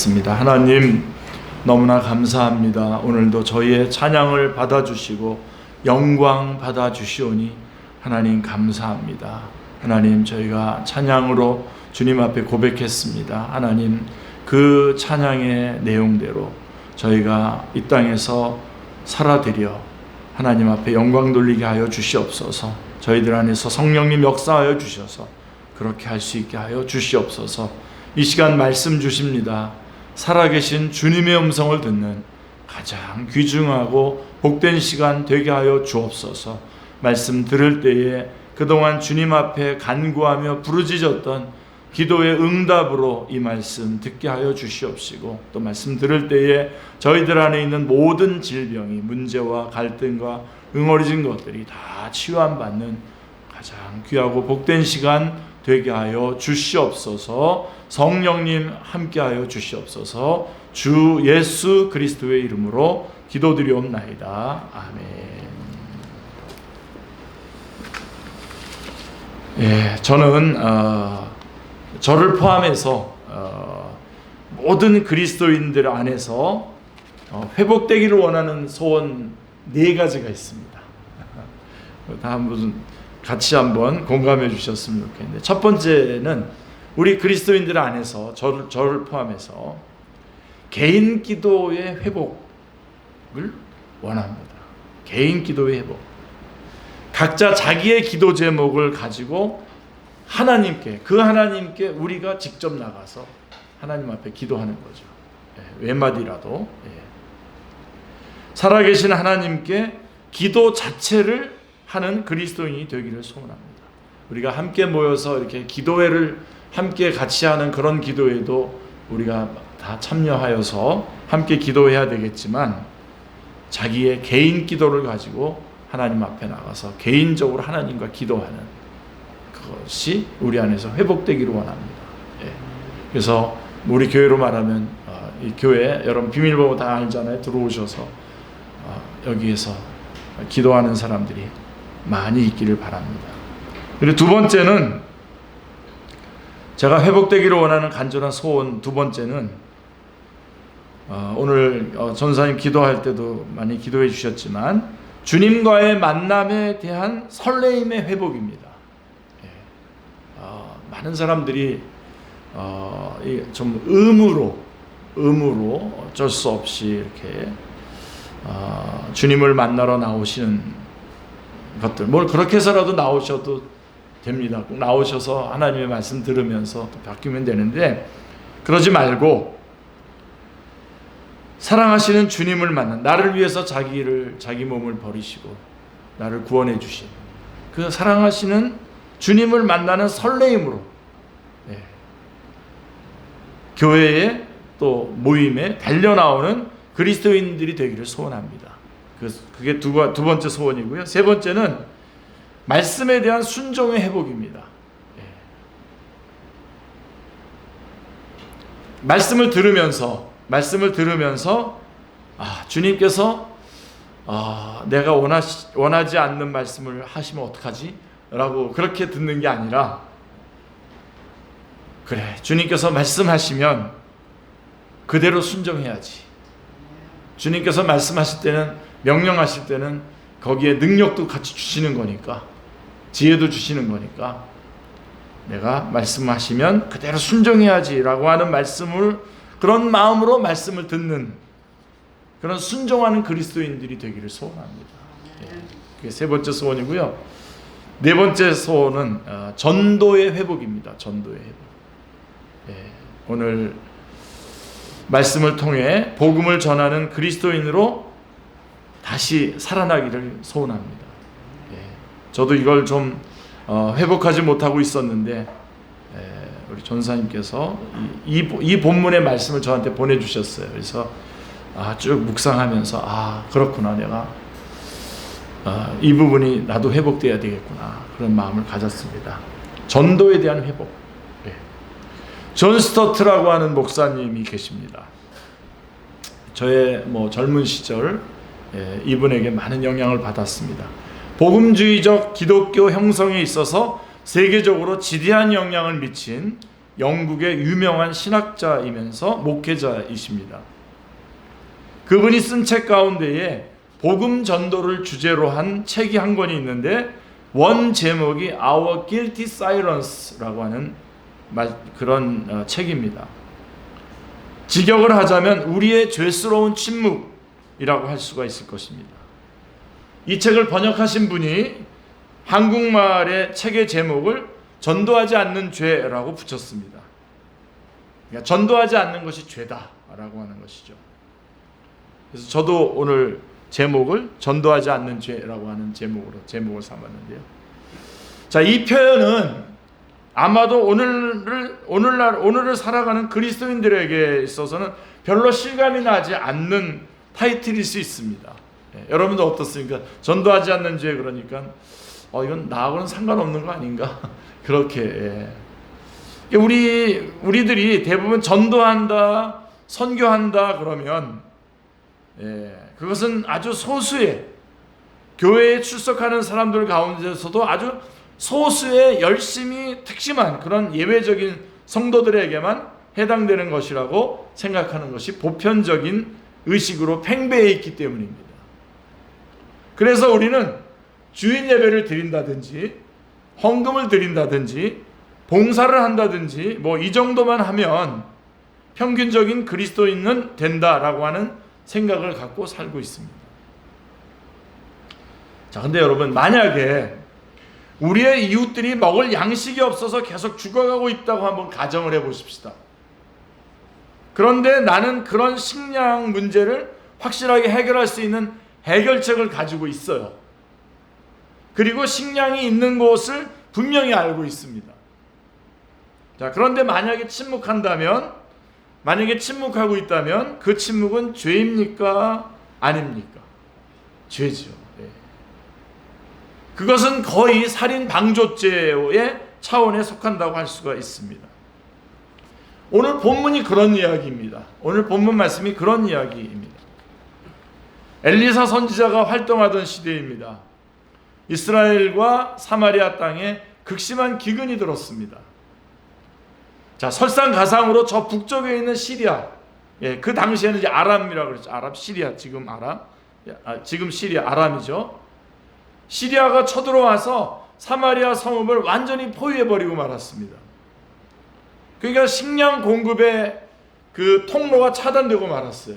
기도하겠습니다. 하나님, 너무나 감사합니다. 오늘도 저희의 찬양을 받아주시고 영광 받아주시오니 하나님 감사합니다. 하나님, 저희가 찬양으로 주님 앞에 고백했습니다. 하나님, 그 찬양의 내용대로 저희가 이 땅에서 살아드려 하나님 앞에 영광 돌리게 하여 주시옵소서. 저희들 안에서 성령님 역사하여 주셔서 그렇게 할 수 있게 하여 주시옵소서. 이 시간 말씀 주십니다. 살아계신 주님의 음성을 듣는 가장 귀중하고 복된 시간 되게 하여 주옵소서. 말씀 들을 때에 그동안 주님 앞에 간구하며 부르짖었던 기도의 응답으로 이 말씀 듣게 하여 주시옵시고, 또 말씀 들을 때에 저희들 안에 있는 모든 질병이, 문제와 갈등과 응어리진 것들이 다 치유함받는 가장 귀하고 복된 시간 되게 하여 주시옵소서. 성령님 함께하여 주시옵소서. 주 예수 그리스도의 이름으로 기도드리옵나이다. 아멘. 저는 저를 포함해서 모든 그리스도인들 안에서 회복되기를 원하는 소원 4가지가 있습니다. 다 한번 같이 한번 공감해 주셨으면 좋겠는데, 첫 번째는 우리 그리스도인들 안에서 저를 포함해서 개인 기도의 회복을 원합니다. 개인 기도의 회복. 각자 자기의 기도 제목을 가지고 하나님께 우리가 직접 나가서 하나님 앞에 기도하는 거죠. 외마디라도. 살아계신 하나님께 기도 자체를 하는 그리스도인이 되기를 소원합니다. 우리가 함께 모여서 이렇게 기도회를 함께 같이 하는 그런 기도회도 우리가 다 참여하여서 함께 기도해야 되겠지만, 자기의 개인 기도를 가지고 하나님 앞에 나가서 개인적으로 하나님과 기도하는 그것이 우리 안에서 회복되기를 원합니다. 그래서 우리 교회로 말하면 이 교회 여러분 비밀번호 다 알잖아요. 들어오셔서 여기에서 기도하는 사람들이 많이 있기를 바랍니다. 그리고 두 번째는, 제가 회복되기를 원하는 간절한 소원 두 번째는, 오늘 전사님 기도할 때도 많이 기도해 주셨지만 주님과의 만남에 대한 설레임의 회복입니다. 많은 사람들이 좀 의무로 어쩔 수 없이 이렇게 주님을 만나러 나오시는 것들, 뭘 그렇게 해서라도 나오셔도 됩니다. 꼭 나오셔서 하나님의 말씀 들으면서 또 바뀌면 되는데, 그러지 말고 사랑하시는 주님을 만난, 나를 위해서 자기 몸을 버리시고 나를 구원해 주신 그 사랑하시는 주님을 만나는 설레임으로 교회에 또 모임에 달려나오는 그리스도인들이 되기를 소원합니다. 그게 두 번째 소원이고요. 세 번째는 말씀에 대한 순종의 회복입니다. 말씀을 들으면서 주님께서 내가 원하지 않는 말씀을 하시면 어떡하지? 라고 그렇게 듣는 게 아니라, 그래, 주님께서 말씀하시면 그대로 순종해야지. 주님께서 말씀하실 때는, 명령하실 때는 거기에 능력도 같이 주시는 거니까, 지혜도 주시는 거니까 내가 말씀하시면 그대로 순종해야지 라고 하는 말씀을, 그런 마음으로 말씀을 듣는 그런 순종하는 그리스도인들이 되기를 소원합니다. 그게 세 번째 소원이고요. 네 번째 소원은 전도의 회복입니다. 전도의 회복. 오늘 말씀을 통해 복음을 전하는 그리스도인으로 다시 살아나기를 소원합니다. 저도 이걸 좀 회복하지 못하고 있었는데, 우리 전사님께서 이 본문의 말씀을 저한테 보내주셨어요. 그래서 쭉 묵상하면서 그렇구나, 내가 이 부분이 나도 회복돼야 되겠구나, 그런 마음을 가졌습니다. 전도에 대한 회복. 존 스토트라고 하는 목사님이 계십니다. 저의 젊은 시절 이분에게 많은 영향을 받았습니다. 복음주의적 기독교 형성에 있어서 세계적으로 지대한 영향을 미친 영국의 유명한 신학자이면서 목회자이십니다. 그분이 쓴 책 가운데에 복음 전도를 주제로 한 책이 한 권이 있는데 원 제목이 Our Guilty Silence라고 하는 그런 책입니다. 직역을 하자면 우리의 죄스러운 침묵이라고 할 수가 있을 것입니다. 이 책을 번역하신 분이 한국말의 책의 제목을 전도하지 않는 죄라고 붙였습니다. 그러니까 전도하지 않는 것이 죄다라고 하는 것이죠. 그래서 저도 오늘 제목을 전도하지 않는 죄라고 하는 제목을 삼았는데요. 자, 이 표현은 아마도 오늘을 살아가는 그리스도인들에게 있어서는 별로 실감이 나지 않는 타이틀일 수 있습니다. 여러분도 어떻습니까? 전도하지 않는 죄 그러니까 이건 나하고는 상관없는 거 아닌가? 그렇게 우리들이 대부분 전도한다, 선교한다 그러면 그것은 아주 소수의 교회에 출석하는 사람들 가운데서도 아주 소수의 열심히 특심한 그런 예외적인 성도들에게만 해당되는 것이라고 생각하는 것이 보편적인 의식으로 팽배해 있기 때문입니다. 그래서 우리는 주인 예배를 드린다든지 헌금을 드린다든지 봉사를 한다든지 이 정도만 하면 평균적인 그리스도인은 된다라고 하는 생각을 갖고 살고 있습니다. 자, 근데 여러분, 만약에 우리의 이웃들이 먹을 양식이 없어서 계속 죽어가고 있다고 한번 가정을 해보십시다. 그런데 나는 그런 식량 문제를 확실하게 해결할 수 있는 해결책을 가지고 있어요. 그리고 식량이 있는 곳을 분명히 알고 있습니다. 자, 그런데 만약에 침묵하고 있다면 그 침묵은 죄입니까? 아닙니까? 죄죠. 그것은 거의 살인 방조죄의 차원에 속한다고 할 수가 있습니다. 오늘 본문이 그런 이야기입니다. 오늘 본문 말씀이 그런 이야기입니다. 엘리사 선지자가 활동하던 시대입니다. 이스라엘과 사마리아 땅에 극심한 기근이 들었습니다. 자, 설상가상으로 저 북쪽에 있는 시리아, 그 당시에는 이제 아람이라고 그랬죠. 시리아, 지금 시리아, 아람이죠. 시리아가 쳐들어와서 사마리아 성읍을 완전히 포위해버리고 말았습니다. 그러니까 식량 공급의 그 통로가 차단되고 말았어요.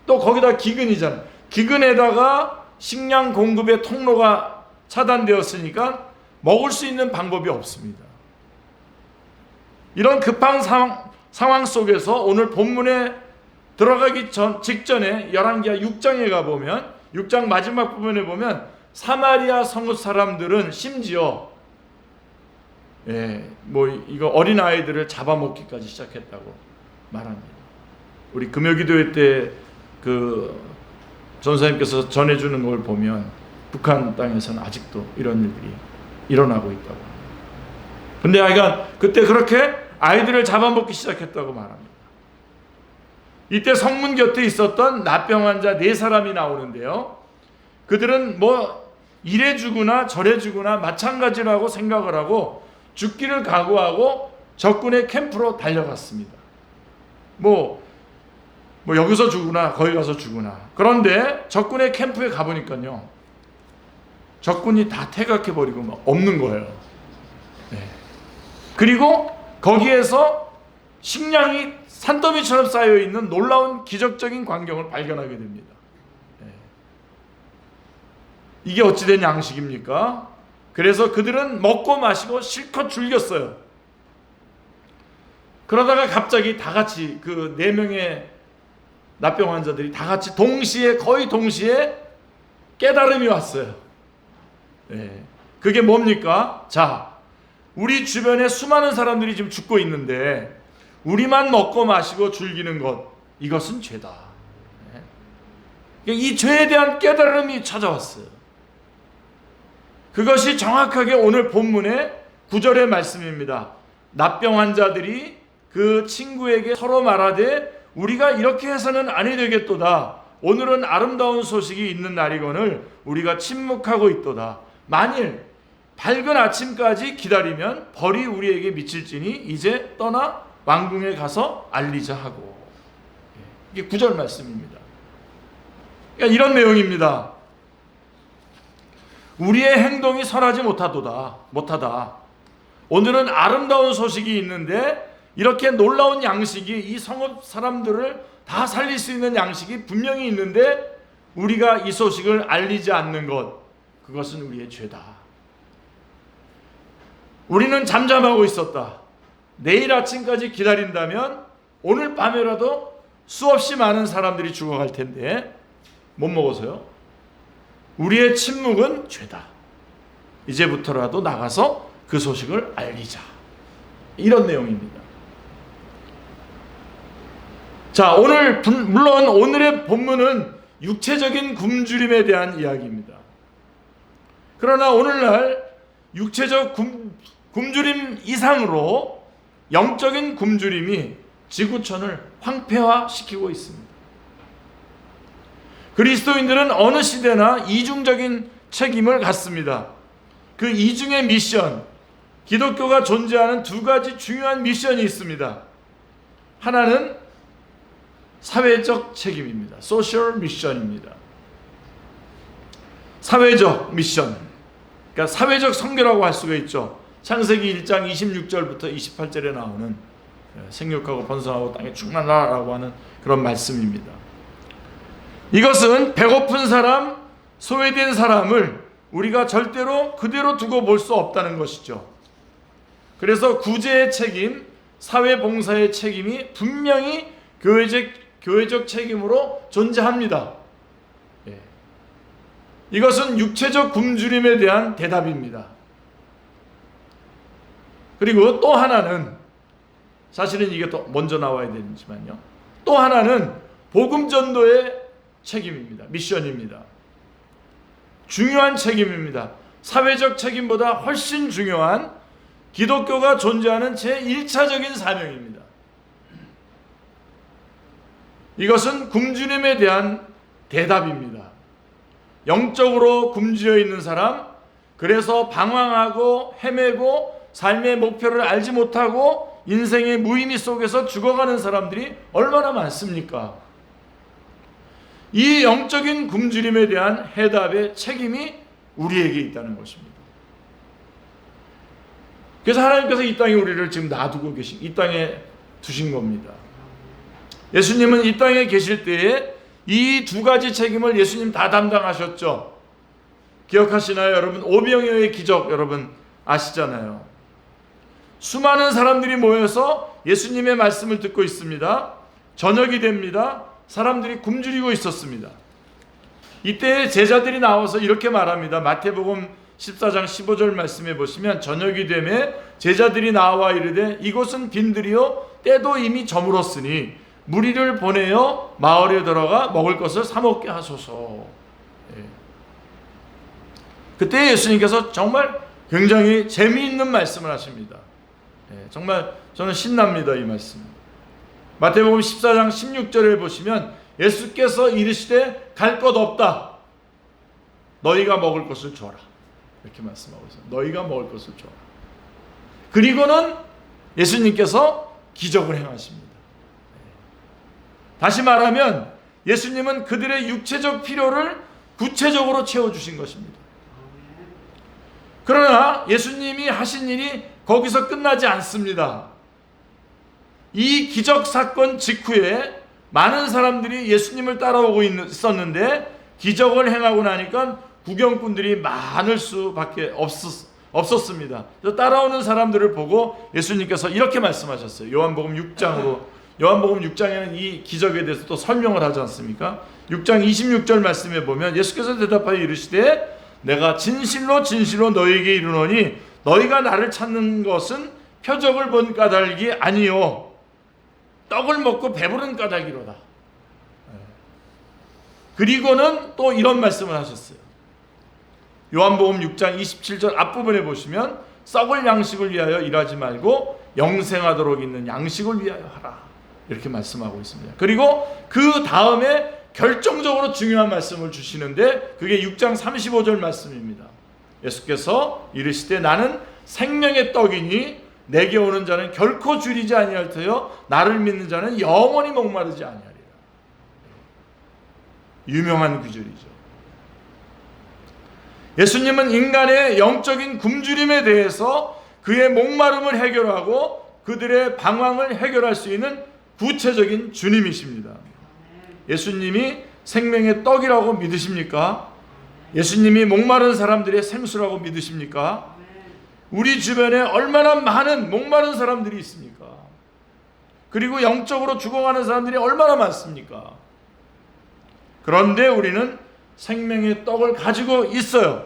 또 거기다 기근이잖아요. 기근에다가 식량 공급의 통로가 차단되었으니까 먹을 수 있는 방법이 없습니다. 이런 급한 상황 속에서 오늘 본문에 들어가기 직전에 열왕기하 6장에 가보면 6장 마지막 부분에 보면 사마리아 성읍 사람들은 심지어 이거 어린아이들을 잡아먹기까지 시작했다고 말합니다. 우리 금요기도회 때 그 전사님께서 전해주는 걸 보면 북한 땅에서는 아직도 이런 일들이 일어나고 있다고 합니다. 근데 하여간 그때 그렇게 아이들을 잡아먹기 시작했다고 말합니다. 이때 성문 곁에 있었던 납병 환자 4사람이 나오는데요. 그들은 이래 죽으나 저래 죽으나 마찬가지라고 생각을 하고 죽기를 각오하고 적군의 캠프로 달려갔습니다. 여기서 죽으나 거기 가서 죽으나. 그런데 적군의 캠프에 가보니까요, 적군이 다 퇴각해버리고 없는 거예요. 그리고 거기에서 식량이 산더미처럼 쌓여있는 놀라운 기적적인 광경을 발견하게 됩니다. 이게 어찌된 양식입니까? 그래서 그들은 먹고 마시고 실컷 즐겼어요. 그러다가 갑자기 다 같이 그 4명의 납병 환자들이 다 같이 거의 동시에 깨달음이 왔어요. 그게 뭡니까? 자, 우리 주변에 수많은 사람들이 지금 죽고 있는데 우리만 먹고 마시고 즐기는 것, 이것은 죄다. 이 죄에 대한 깨달음이 찾아왔어요. 그것이 정확하게 오늘 본문의 9절의 말씀입니다. 납병 환자들이 그 친구에게 서로 말하되 우리가 이렇게 해서는 아니 되겠도다. 오늘은 아름다운 소식이 있는 날이거늘 우리가 침묵하고 있도다. 만일 밝은 아침까지 기다리면 벌이 우리에게 미칠지니 이제 떠나 왕궁에 가서 알리자 하고. 이게 9절 말씀입니다. 그러니까 이런 내용입니다. 우리의 행동이 선하지 못하다. 오늘은 아름다운 소식이 있는데 이렇게 놀라운 양식이 이 성읍 사람들을 다 살릴 수 있는 양식이 분명히 있는데 우리가 이 소식을 알리지 않는 것, 그것은 우리의 죄다. 우리는 잠잠하고 있었다. 내일 아침까지 기다린다면 오늘 밤에라도 수없이 많은 사람들이 죽어갈 텐데 못 먹어서요. 우리의 침묵은 죄다. 이제부터라도 나가서 그 소식을 알리자. 이런 내용입니다. 자, 물론 오늘의 본문은 육체적인 굶주림에 대한 이야기입니다. 그러나 오늘날 육체적 굶주림 이상으로 영적인 굶주림이 지구촌을 황폐화시키고 있습니다. 그리스도인들은 어느 시대나 이중적인 책임을 갖습니다. 그 이중의 미션, 기독교가 존재하는 두 가지 중요한 미션이 있습니다. 하나는 사회적 책임입니다. 소셜 미션입니다. 사회적 미션, 그러니까 사회적 선교라고 할 수가 있죠. 창세기 1장 26절부터 28절에 나오는 생육하고 번성하고 땅에 충만하라고 하는 그런 말씀입니다. 이것은 배고픈 사람, 소외된 사람을 우리가 절대로 그대로 두고 볼 수 없다는 것이죠. 그래서 구제의 책임, 사회봉사의 책임이 분명히 교회적 책임으로 존재합니다. 이것은 육체적 굶주림에 대한 대답입니다. 그리고 또 하나는, 사실은 이게 또 먼저 나와야 되지만요, 또 하나는 복음 전도의 책임입니다. 미션입니다. 중요한 책임입니다. 사회적 책임보다 훨씬 중요한 기독교가 존재하는 제1차적인 사명입니다. 이것은 굶주림에 대한 대답입니다. 영적으로 굶주려 있는 사람, 그래서 방황하고 헤매고 삶의 목표를 알지 못하고 인생의 무의미 속에서 죽어가는 사람들이 얼마나 많습니까? 이 영적인 굶주림에 대한 해답의 책임이 우리에게 있다는 것입니다. 그래서 하나님께서 이 땅에 우리를 지금 놔두고 이 땅에 두신 겁니다. 예수님은 이 땅에 계실 때에 이 두 가지 책임을 예수님 다 담당하셨죠. 기억하시나요, 여러분? 오병이어의 기적 여러분 아시잖아요. 수많은 사람들이 모여서 예수님의 말씀을 듣고 있습니다. 저녁이 됩니다. 사람들이 굶주리고 있었습니다. 이때 제자들이 나와서 이렇게 말합니다. 마태복음 14장 15절 말씀에 보시면 저녁이 되매 제자들이 나와 이르되 이곳은 빈들이요 때도 이미 저물었으니 무리를 보내어 마을에 들어가 먹을 것을 사 먹게 하소서. 그때 예수님께서 정말 굉장히 재미있는 말씀을 하십니다. 정말 저는 신납니다, 이 말씀. 마태복음 14장 16절에 보시면 예수께서 이르시되 갈 것 없다. 너희가 먹을 것을 줘라. 이렇게 말씀하고 있어요. 너희가 먹을 것을 줘라. 그리고는 예수님께서 기적을 행하십니다. 다시 말하면 예수님은 그들의 육체적 필요를 구체적으로 채워주신 것입니다. 그러나 예수님이 하신 일이 거기서 끝나지 않습니다. 이 기적 사건 직후에 많은 사람들이 예수님을 따라오고 있었는데 기적을 행하고 나니까 구경꾼들이 많을 수밖에 없었습니다. 그래서 따라오는 사람들을 보고 예수님께서 이렇게 말씀하셨어요. 요한복음 6장에는 이 기적에 대해서 또 설명을 하지 않습니까? 6장 26절 말씀에 보면 예수께서 대답하여 이르시되 내가 진실로 진실로 너희에게 이르노니 너희가 나를 찾는 것은 표적을 본 까닭이 아니요 떡을 먹고 배부른 까닭이로다. 그리고는 또 이런 말씀을 하셨어요. 요한복음 6장 27절 앞부분에 보시면 썩을 양식을 위하여 일하지 말고 영생하도록 있는 양식을 위하여 하라. 이렇게 말씀하고 있습니다. 그리고 그 다음에 결정적으로 중요한 말씀을 주시는데 그게 6장 35절 말씀입니다. 예수께서 이르시되 나는 생명의 떡이니 내게 오는 자는 결코 줄이지 아니할 터요 나를 믿는 자는 영원히 목마르지 아니하리라. 유명한 구절이죠. 예수님은 인간의 영적인 굶주림에 대해서 그의 목마름을 해결하고 그들의 방황을 해결할 수 있는 구체적인 주님이십니다. 예수님이 생명의 떡이라고 믿으십니까? 예수님이 목마른 사람들의 생수라고 믿으십니까? 우리 주변에 얼마나 많은 목마른 사람들이 있습니까? 그리고 영적으로 죽어가는 사람들이 얼마나 많습니까? 그런데 우리는 생명의 떡을 가지고 있어요.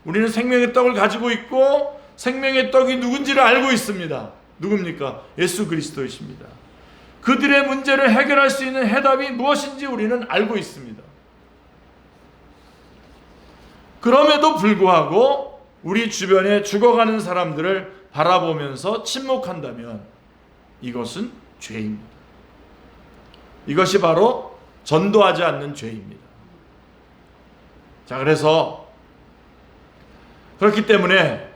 우리는 생명의 떡을 가지고 있고 생명의 떡이 누군지를 알고 있습니다. 누굽니까? 예수 그리스도이십니다. 그들의 문제를 해결할 수 있는 해답이 무엇인지 우리는 알고 있습니다. 그럼에도 불구하고 우리 주변에 죽어가는 사람들을 바라보면서 침묵한다면 이것은 죄입니다. 이것이 바로 전도하지 않는 죄입니다. 자, 그래서 그렇기 때문에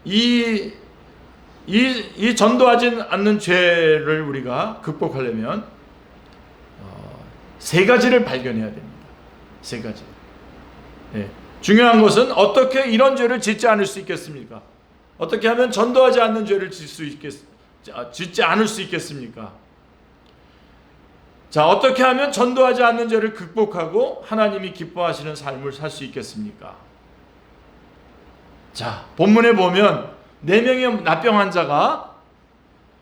이 전도하지 않는 죄를 우리가 극복하려면 세 가지를 발견해야 됩니다. 세 가지. 네. 중요한 것은 어떻게 이런 죄를 짓지 않을 수 있겠습니까? 어떻게 하면 전도하지 않는 죄를 짓지 않을 수 있겠습니까? 자, 어떻게 하면 전도하지 않는 죄를 극복하고 하나님이 기뻐하시는 삶을 살 수 있겠습니까? 자, 본문에 보면 4명의 납병 환자가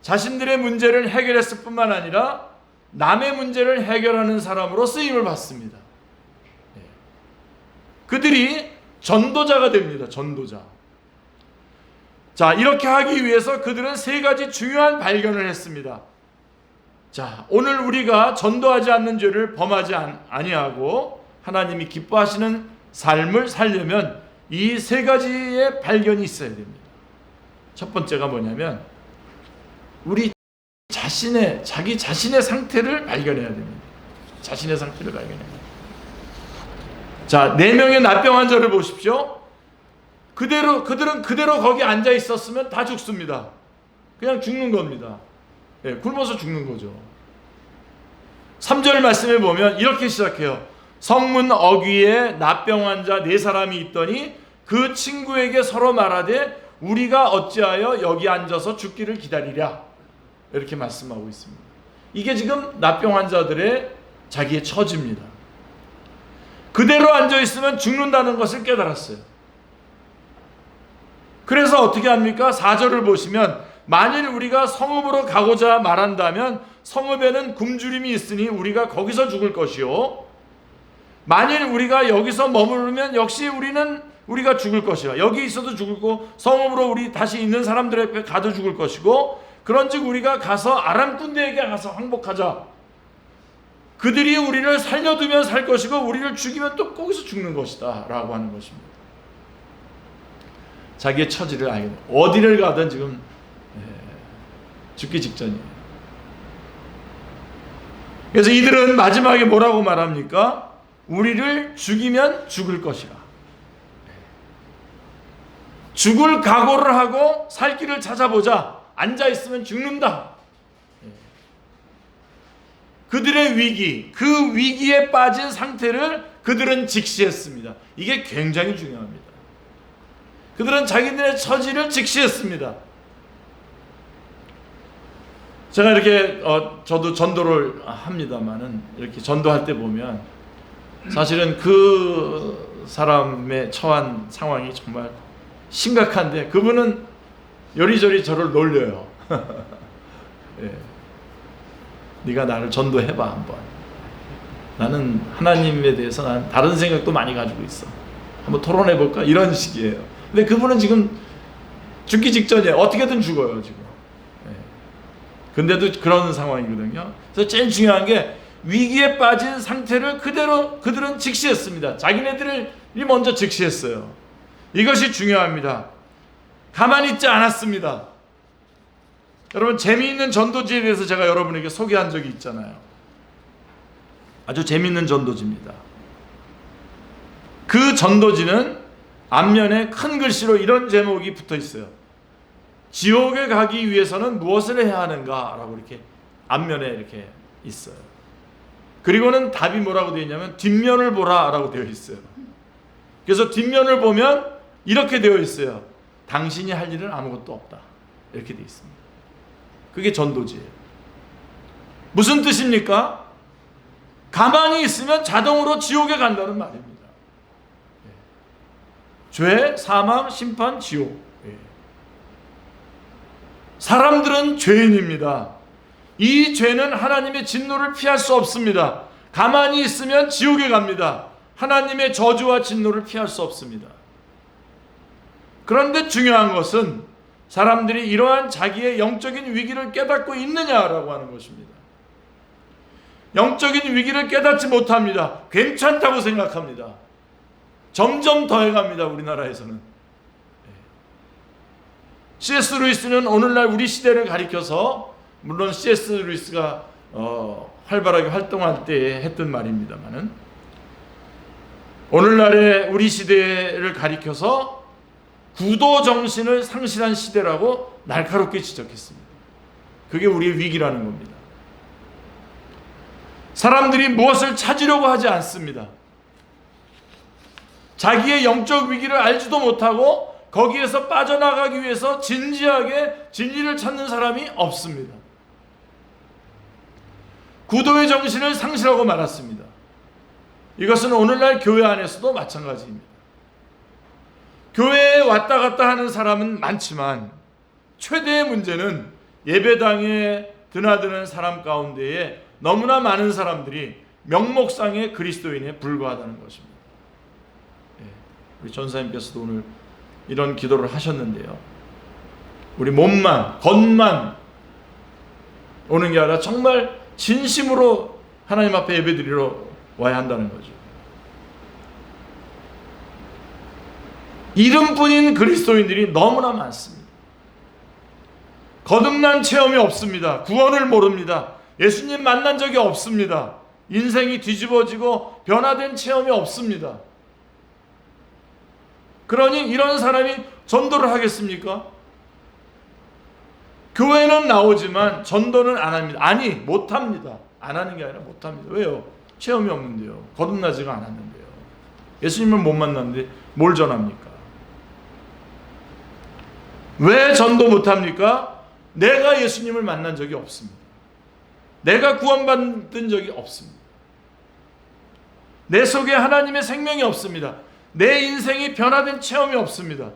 자신들의 문제를 해결했을 뿐만 아니라 남의 문제를 해결하는 사람으로 쓰임을 받습니다. 그들이 전도자가 됩니다. 전도자. 자, 이렇게 하기 위해서 그들은 세 가지 중요한 발견을 했습니다. 자, 오늘 우리가 전도하지 않는 죄를 범하지 아니하고 하나님이 기뻐하시는 삶을 살려면 이 세 가지의 발견이 있어야 됩니다. 첫 번째가 뭐냐면 우리 자기 자신의 상태를 발견해야 됩니다. 자신의 상태를 발견해야 됩니다. 자, 4명의 납병 환자를 보십시오. 그들은 그대로 거기 앉아 있었으면 다 죽습니다. 그냥 죽는 겁니다. 예, 굶어서 죽는 거죠. 3절 말씀에 보면 이렇게 시작해요. 성문 어귀에 납병 환자 4사람이 있더니 그 친구에게 서로 말하되 우리가 어찌하여 여기 앉아서 죽기를 기다리랴. 이렇게 말씀하고 있습니다. 이게 지금 납병 환자들의 자기의 처지입니다. 그대로 앉아있으면 죽는다는 것을 깨달았어요. 그래서 어떻게 합니까? 4절을 보시면 만일 우리가 성읍으로 가고자 말한다면 성읍에는 굶주림이 있으니 우리가 거기서 죽을 것이요 만일 우리가 여기서 머무르면 역시 우리가 죽을 것이라. 여기 있어도 죽을 거 성읍으로 우리 다시 있는 사람들 앞에 가도 죽을 것이고 그런즉 우리가 가서 아람 군대에게 가서 항복하자. 그들이 우리를 살려두면 살 것이고 우리를 죽이면 또 거기서 죽는 것이다 라고 하는 것입니다. 자기의 처지를 알게 됩니다. 어디를 가든 지금 죽기 직전이에요. 그래서 이들은 마지막에 뭐라고 말합니까? 우리를 죽이면 죽을 것이라. 죽을 각오를 하고 살 길을 찾아보자. 앉아있으면 죽는다. 그들의 위기, 그 위기에 빠진 상태를 그들은 직시했습니다. 이게 굉장히 중요합니다. 그들은 자기들의 처지를 직시했습니다. 제가 이렇게 저도 전도를 합니다만은 이렇게 전도할 때 보면 사실은 그 사람의 처한 상황이 정말 심각한데 그분은 요리조리 저를 놀려요. 예. 네가 나를 전도해봐 한번. 나는 하나님에 대해서 난 다른 생각도 많이 가지고 있어. 한번 토론해볼까? 이런 식이에요. 근데 그분은 지금 죽기 직전이에요. 어떻게든 죽어요 지금. 예. 근데도 그런 상황이거든요. 그래서 제일 중요한 게 위기에 빠진 상태를 그대로 그들은 직시했습니다. 자기네들이 먼저 직시했어요. 이것이 중요합니다. 가만히 있지 않았습니다. 여러분 재미있는 전도지에 대해서 제가 여러분에게 소개한 적이 있잖아요. 아주 재미있는 전도지입니다. 그 전도지는 앞면에 큰 글씨로 이런 제목이 붙어 있어요. 지옥에 가기 위해서는 무엇을 해야 하는가? 라고 이렇게 앞면에 이렇게 있어요. 그리고는 답이 뭐라고 되어 있냐면 뒷면을 보라 라고 되어 있어요. 그래서 뒷면을 보면 이렇게 되어 있어요. 당신이 할 일은 아무것도 없다. 이렇게 되어 있습니다. 그게 전도지예요. 무슨 뜻입니까? 가만히 있으면 자동으로 지옥에 간다는 말입니다. 죄, 사망, 심판, 지옥. 사람들은 죄인입니다. 이 죄는 하나님의 진노를 피할 수 없습니다. 가만히 있으면 지옥에 갑니다. 하나님의 저주와 진노를 피할 수 없습니다. 그런데 중요한 것은 사람들이 이러한 자기의 영적인 위기를 깨닫고 있느냐라고 하는 것입니다. 영적인 위기를 깨닫지 못합니다. 괜찮다고 생각합니다. 점점 더해갑니다. 우리나라에서는. C.S. 루이스는 오늘날 우리 시대를 가리켜서, 물론 C.S. 루이스가 활발하게 활동할 때 했던 말입니다만은, 오늘날의 우리 시대를 가리켜서 구도 정신을 상실한 시대라고 날카롭게 지적했습니다. 그게 우리의 위기라는 겁니다. 사람들이 무엇을 찾으려고 하지 않습니다. 자기의 영적 위기를 알지도 못하고 거기에서 빠져나가기 위해서 진지하게 진리를 찾는 사람이 없습니다. 구도의 정신을 상실하고 말았습니다. 이것은 오늘날 교회 안에서도 마찬가지입니다. 교회에 왔다 갔다 하는 사람은 많지만 최대의 문제는 예배당에 드나드는 사람 가운데에 너무나 많은 사람들이 명목상의 그리스도인에 불과하다는 것입니다. 우리 전사님께서도 오늘 이런 기도를 하셨는데요. 우리 몸만, 겉만 오는 게 아니라 정말 진심으로 하나님 앞에 예배드리러 와야 한다는 거죠. 이름뿐인 그리스도인들이 너무나 많습니다. 거듭난 체험이 없습니다. 구원을 모릅니다. 예수님 만난 적이 없습니다. 인생이 뒤집어지고 변화된 체험이 없습니다. 그러니 이런 사람이 전도를 하겠습니까? 교회는 나오지만 전도는 안 합니다. 아니, 못합니다. 안 하는 게 아니라 못합니다. 왜요? 체험이 없는데요. 거듭나지가 않았는데요. 예수님을 못 만났는데 뭘 전합니까? 왜 전도 못합니까? 내가 예수님을 만난 적이 없습니다. 내가 구원받은 적이 없습니다. 내 속에 하나님의 생명이 없습니다. 내 인생이 변화된 체험이 없습니다.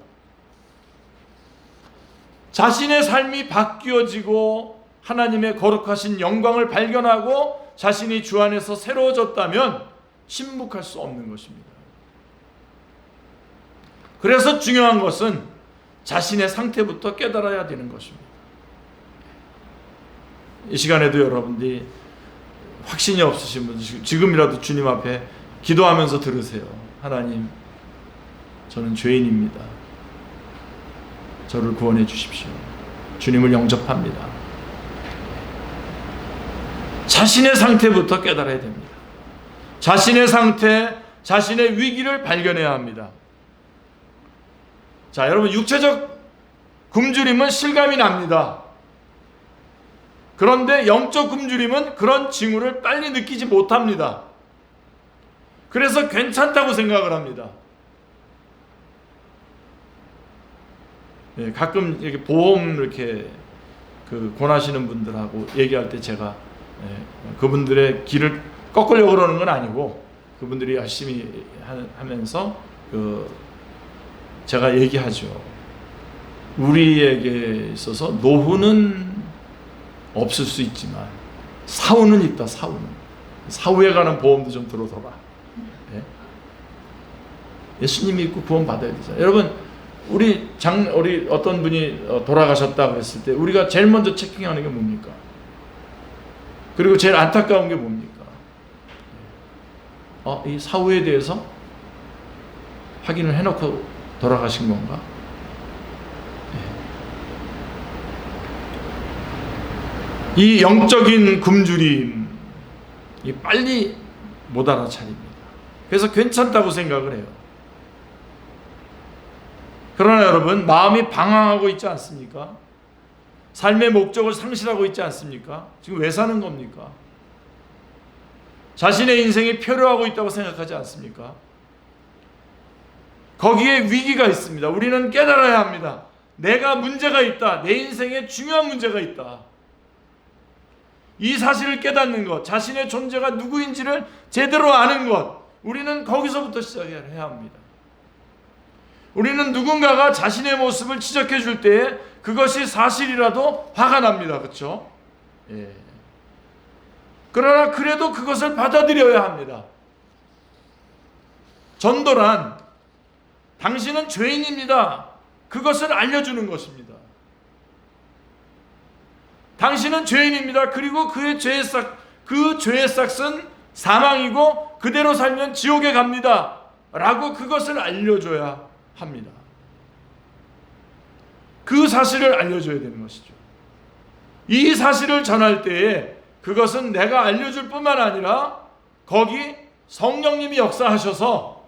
자신의 삶이 바뀌어지고 하나님의 거룩하신 영광을 발견하고 자신이 주 안에서 새로워졌다면 침묵할 수 없는 것입니다. 그래서 중요한 것은 자신의 상태부터 깨달아야 되는 것입니다. 이 시간에도 여러분들이 확신이 없으신 분들 지금이라도 주님 앞에 기도하면서 들으세요. 하나님, 저는 죄인입니다. 저를 구원해 주십시오. 주님을 영접합니다. 자신의 상태부터 깨달아야 됩니다. 자신의 상태, 자신의 위기를 발견해야 합니다. 자, 여러분, 육체적 굶주림은 실감이 납니다. 그런데 영적 굶주림은 그런 징후를 빨리 느끼지 못합니다. 그래서 괜찮다고 생각을 합니다. 예, 가끔 이렇게 보험 이렇게 권하시는 분들하고 얘기할 때 제가 그분들의 길을 꺾으려고 그러는 건 아니고 그분들이 열심히 하면서 제가 얘기하죠. 우리에게 있어서 노후는 없을 수 있지만 사후는 있다. 사후에 가는 보험도 좀 들어둬라. 예수님 믿고 구원 받아야 되잖아요. 여러분, 우리 어떤 분이 돌아가셨다 그랬을 때 우리가 제일 먼저 체킹하는 게 뭡니까? 그리고 제일 안타까운 게 뭡니까? 이 사후에 대해서 확인을 해놓고 돌아가신 건가? 이 영적인 굶주림이 빨리 못 알아차립니다. 그래서 괜찮다고 생각을 해요. 그러나 여러분, 마음이 방황하고 있지 않습니까? 삶의 목적을 상실하고 있지 않습니까? 지금 왜 사는 겁니까? 자신의 인생이 표류하고 있다고 생각하지 않습니까? 거기에 위기가 있습니다. 우리는 깨달아야 합니다. 내가 문제가 있다. 내 인생에 중요한 문제가 있다. 이 사실을 깨닫는 것, 자신의 존재가 누구인지를 제대로 아는 것, 우리는 거기서부터 시작해야 합니다. 우리는 누군가가 자신의 모습을 지적해 줄 때에 그것이 사실이라도 화가 납니다. 그렇죠? 예. 그러나 그래도 그것을 받아들여야 합니다. 전도란 당신은 죄인입니다. 그것을 알려주는 것입니다. 당신은 죄인입니다. 그리고 그 죄의 싹은 사망이고 그대로 살면 지옥에 갑니다. 라고 그것을 알려줘야 합니다. 그 사실을 알려줘야 되는 것이죠. 이 사실을 전할 때에 그것은 내가 알려줄 뿐만 아니라 거기 성령님이 역사하셔서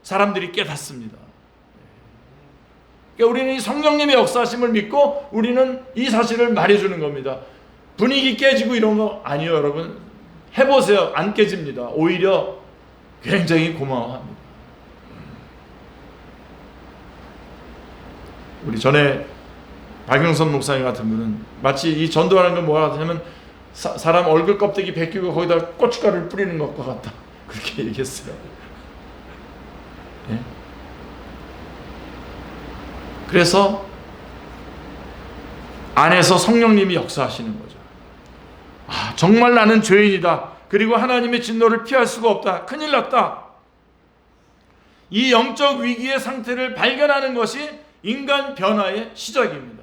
사람들이 깨닫습니다. 그러니까 우리는 이 성령님의 역사하심을 믿고 우리는 이 사실을 말해주는 겁니다. 분위기 깨지고 이런 거 아니에요. 여러분 해보세요. 안 깨집니다. 오히려 굉장히 고마워합니다. 우리 전에 박영선 목사님 같은 분은 마치 이 전도하는 건 뭐라 하냐면 사람 얼굴 껍데기 벗기고 거기다 고춧가루를 뿌리는 것과 같다. 그렇게 얘기했어요. 예? 그래서 안에서 성령님이 역사하시는 거죠. 아, 정말 나는 죄인이다. 그리고 하나님의 진노를 피할 수가 없다. 큰일 났다. 이 영적 위기의 상태를 발견하는 것이 인간 변화의 시작입니다.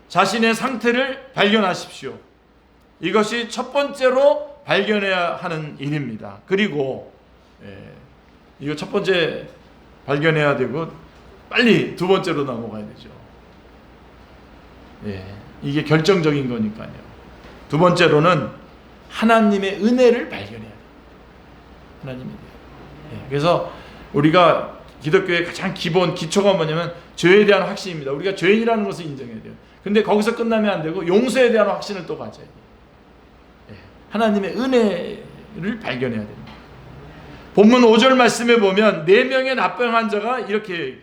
자신의 상태를 발견하십시오. 이것이 첫 번째로 발견해야 하는 일입니다. 그리고 이거 첫 번째 발견해야 되고 빨리 두 번째로 넘어가야 되죠. 이게 결정적인 거니까요. 두 번째로는 하나님의 은혜를 발견해야 돼요. 하나님의 은혜. 그래서 우리가 기독교의 가장 기본 기초가 뭐냐면 죄에 대한 확신입니다. 우리가 죄인이라는 것을 인정해야 돼요. 근데 거기서 끝나면 안 되고 용서에 대한 확신을 또 가져야 돼요. 하나님의 은혜를 발견해야 됩니다. 본문 5절 말씀에 보면 4명의 나병 환자가 이렇게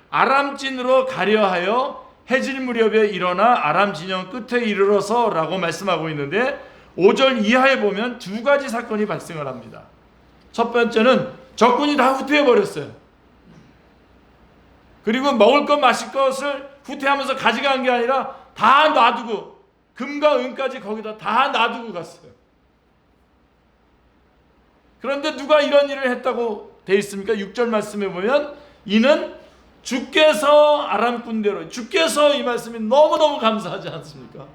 아람진으로 가려하여 해질 무렵에 일어나 아람 진영 끝에 이르러서 라고 말씀하고 있는데 5절 이하에 보면 두 가지 사건이 발생을 합니다. 첫 번째는 적군이 다 후퇴해버렸어요. 그리고 먹을 것 마실 것을 후퇴하면서 가져간 게 아니라 다 놔두고 금과 은까지 거기다 다 놔두고 갔어요. 그런데 누가 이런 일을 했다고 되어 있습니까? 6절 말씀에 보면 이는 주께서 아람 군대로, 주께서 이 말씀이 너무너무 감사하지 않습니까?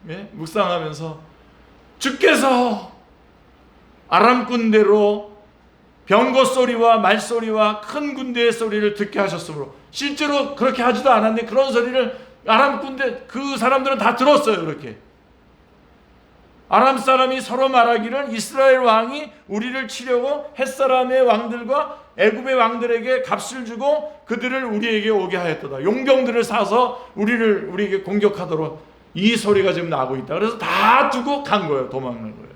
예? 묵상하면서 주께서 아람 군대로 병거 소리와 말소리와 큰 군대의 소리를 듣게 하셨으므로, 실제로 그렇게 하지도 않았는데 그런 소리를 아람 군대 그 사람들은 다 들었어요. 그렇게 아람 사람이 서로 말하기를 이스라엘 왕이 우리를 치려고 햇사람의 왕들과 애굽의 왕들에게 값을 주고 그들을 우리에게 오게 하였도다. 용병들을 사서 우리에게 공격하도록 이 소리가 지금 나고 있다. 그래서 다 두고 간 거예요. 도망간 거예요.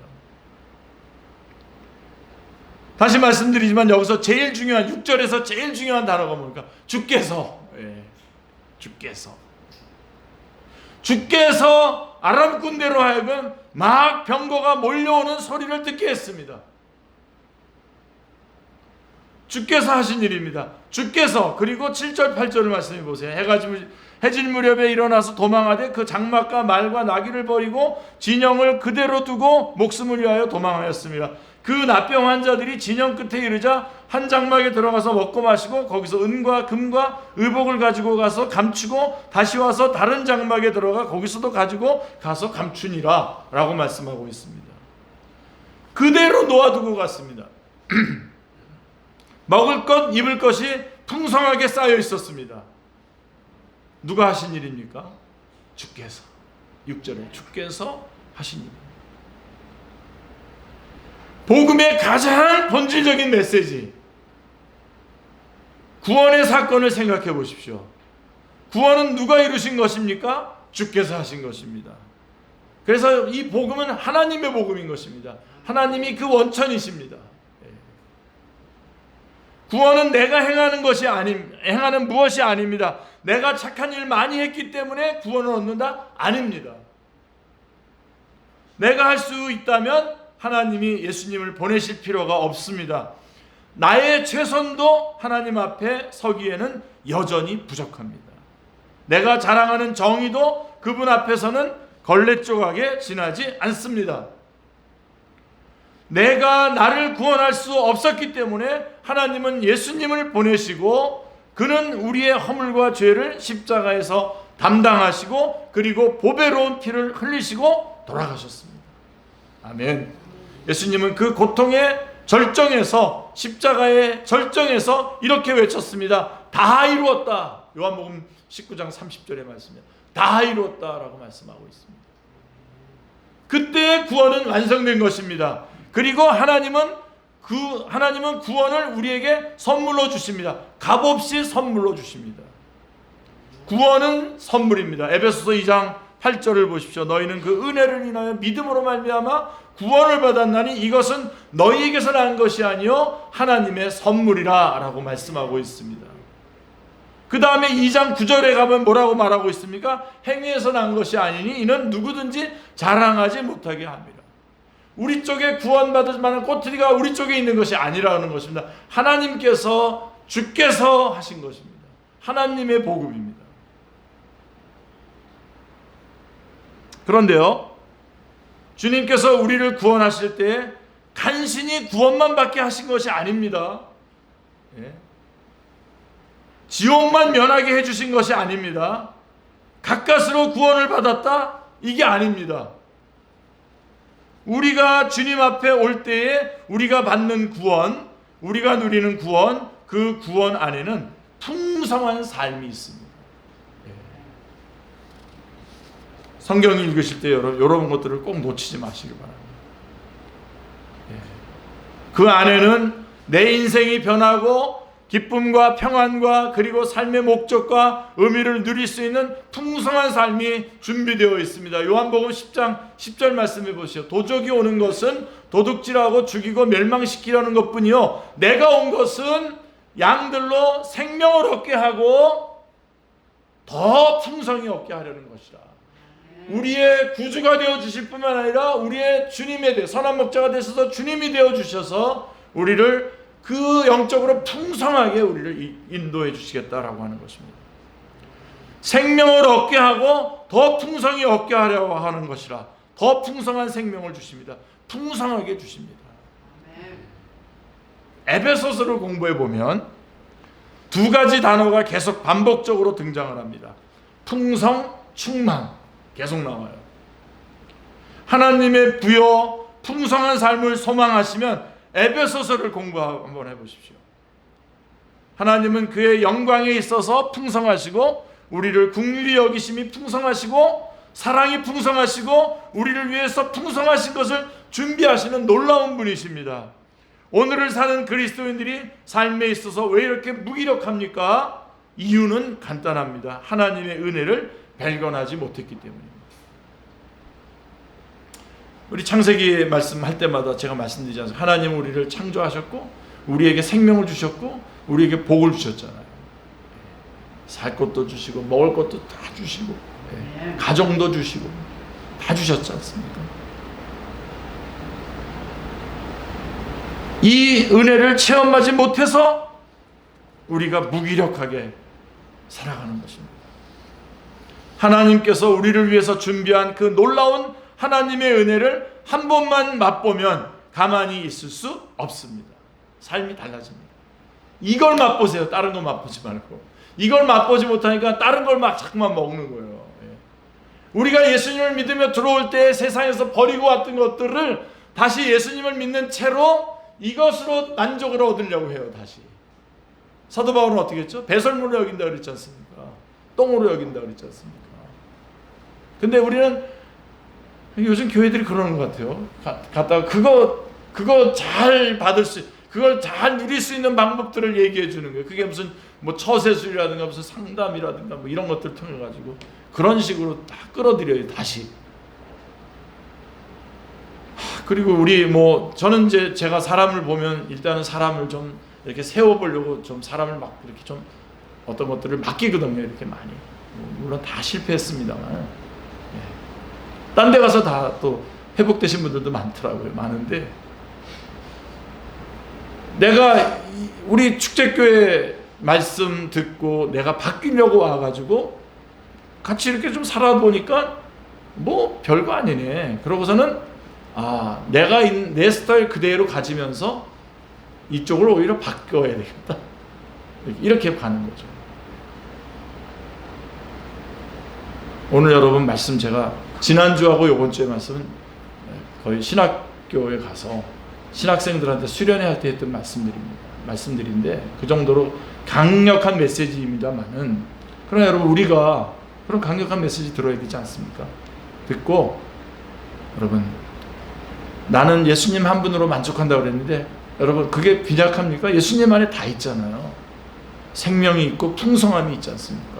다시 말씀드리지만 여기서 제일 중요한 6절에서 제일 중요한 단어가 뭡니까? 주께서. 주께서 아람 군대로 하여금 막 병거가 몰려오는 소리를 듣게 했습니다. 주께서 하신 일입니다. 주께서. 그리고 7절 8절을 말씀해 보세요. 해질 무렵에 일어나서 도망하되 그 장막과 말과 나귀를 버리고 진영을 그대로 두고 목숨을 위하여 도망하였습니다. 그 나병 환자들이 진영 끝에 이르자 한 장막에 들어가서 먹고 마시고 거기서 은과 금과 의복을 가지고 가서 감추고 다시 와서 다른 장막에 들어가 거기서도 가지고 가서 감추니라 라고 말씀하고 있습니다. 그대로 놓아두고 갔습니다. 먹을 것 입을 것이 풍성하게 쌓여 있었습니다. 누가 하신 일입니까? 주께서. 6절에 주께서 하신 일입니다. 복음의 가장 본질적인 메시지, 구원의 사건을 생각해 보십시오. 구원은 누가 이루신 것입니까? 주께서 하신 것입니다. 그래서 이 복음은 하나님의 복음인 것입니다. 하나님이 그 원천이십니다. 구원은 내가 행하는 무엇이 아닙니다. 내가 착한 일 많이 했기 때문에 구원을 얻는다? 아닙니다. 내가 할 수 있다면 하나님이 예수님을 보내실 필요가 없습니다. 나의 최선도 하나님 앞에 서기에는 여전히 부족합니다. 내가 자랑하는 정의도 그분 앞에서는 걸레 조각에 지나지 않습니다. 내가 나를 구원할 수 없었기 때문에 하나님은 예수님을 보내시고 그는 우리의 허물과 죄를 십자가에서 담당하시고 그리고 보배로운 피를 흘리시고 돌아가셨습니다. 아멘. 예수님은 그 고통의 절정에서, 십자가의 절정에서 이렇게 외쳤습니다. 다 이루었다. 요한복음 19장 30절의 말씀입니다. 다 이루었다라고 말씀하고 있습니다. 그때의 구원은 완성된 것입니다. 그리고 하나님은 구원을 우리에게 선물로 주십니다. 값없이 선물로 주십니다. 구원은 선물입니다. 에베소서 2장 8절을 보십시오. 너희는 그 은혜를 인하여 믿음으로 말미암아 구원을 받았나니 이것은 너희에게서 난 것이 아니요 하나님의 선물이라 라고 말씀하고 있습니다. 그 다음에 2장 9절에 가면 뭐라고 말하고 있습니까? 행위에서 난 것이 아니니 이는 누구든지 자랑하지 못하게 합니다. 우리 쪽에 구원받을 만한 꼬투리가 우리 쪽에 있는 것이 아니라는 것입니다. 하나님께서, 주께서 하신 것입니다. 하나님의 복음입니다. 그런데요, 주님께서 우리를 구원하실 때 간신히 구원만 받게 하신 것이 아닙니다. 지옥만 면하게 해주신 것이 아닙니다. 가까스로 구원을 받았다? 이게 아닙니다. 우리가 주님 앞에 올 때에 우리가 받는 구원, 우리가 누리는 구원, 그 구원 안에는 풍성한 삶이 있습니다. 성경 읽으실 때 이런 것들을 꼭 놓치지 마시기 바랍니다. 그 안에는 내 인생이 변하고 기쁨과 평안과 그리고 삶의 목적과 의미를 누릴 수 있는 풍성한 삶이 준비되어 있습니다. 요한복음 10장 10절 말씀해 보시오. 도적이 오는 것은 도둑질하고 죽이고 멸망시키려는 것뿐이요 내가 온 것은 양들로 생명을 얻게 하고 더 풍성히 얻게 하려는 것이라. 우리의 구주가 되어주실 뿐만 아니라 우리의 주님에 대해 선한 목자가 되셔서 주님이 되어주셔서 우리를 그 영적으로 풍성하게 우리를 인도해 주시겠다라고 하는 것입니다. 생명을 얻게 하고 더 풍성히 얻게 하려고 하는 것이라. 더 풍성한 생명을 주십니다. 풍성하게 주십니다. 에베소서를 공부해 보면 두 가지 단어가 계속 반복적으로 등장을 합니다. 풍성, 충만 계속 나와요. 하나님의 부여, 풍성한 삶을 소망하시면 에베소서를 공부 한번 해보십시오. 하나님은 그의 영광에 있어서 풍성하시고 우리를 긍휼히 여기심이 풍성하시고 사랑이 풍성하시고 우리를 위해서 풍성하신 것을 준비하시는 놀라운 분이십니다. 오늘을 사는 그리스도인들이 삶에 있어서 왜 이렇게 무기력합니까? 이유는 간단합니다. 하나님의 은혜를 발견하지 못했기 때문입니다. 우리 창세기 말씀할 때마다 제가 말씀드리지 않습니까? 하나님은 우리를 창조하셨고 우리에게 생명을 주셨고 우리에게 복을 주셨잖아요. 살 것도 주시고 먹을 것도 다 주시고 가정도 주시고 다 주셨지 않습니까? 이 은혜를 체험하지 못해서 우리가 무기력하게 살아가는 것입니다. 하나님께서 우리를 위해서 준비한 그 놀라운 하나님의 은혜를 한 번만 맛보면 가만히 있을 수 없습니다. 삶이 달라집니다. 이걸 맛보세요. 다른 거 맛보지 말고. 이걸 맛보지 못하니까 다른 걸 막 자꾸만 먹는 거예요. 우리가 예수님을 믿으며 들어올 때 세상에서 버리고 왔던 것들을 다시 예수님을 믿는 채로 이것으로 만족을 얻으려고 해요. 다시. 사도 바울은 어떻게 했죠? 배설물로 여긴다 그랬지 않습니까? 똥으로 여긴다 그랬지 않습니까? 근데 우리는 요즘 교회들이 그러는 것 같아요. 갖다가 그거 잘 받을 수, 그걸 잘 누릴 수 있는 방법들을 얘기해 주는 거예요. 그게 무슨 뭐 처세술이라든가 무슨 상담이라든가 뭐 이런 것들을 통해 가지고 그런 식으로 다 끌어들여요. 다시. 그리고 우리 뭐 저는 이제 제가 사람을 보면 일단은 사람을 좀 이렇게 세워보려고 좀 사람을 막 이렇게 좀 어떤 것들을 맡기거든요. 이렇게 많이. 물론 다 실패했습니다만. 딴 데 가서 다 또 회복되신 분들도 많더라고요. 많은데 내가 우리 축제교회 말씀 듣고 내가 바뀌려고 와가지고 같이 이렇게 좀 살아보니까 뭐 별거 아니네. 그러고서는 내가 내 스타일 그대로 가지면서 이쪽을 오히려 바꿔야 되겠다. 이렇게 가는 거죠. 오늘 여러분 말씀 제가 지난주하고 이번 주의 말씀은 거의 신학교에 가서 신학생들한테 수련회 때 했던 말씀들인데 그 정도로 강력한 메시지입니다만은 그러나 여러분 우리가 그런 강력한 메시지 들어야 되지 않습니까? 듣고 여러분 나는 예수님 한 분으로 만족한다고 그랬는데 여러분 그게 빈약합니까? 예수님 안에 다 있잖아요. 생명이 있고 풍성함이 있지 않습니까?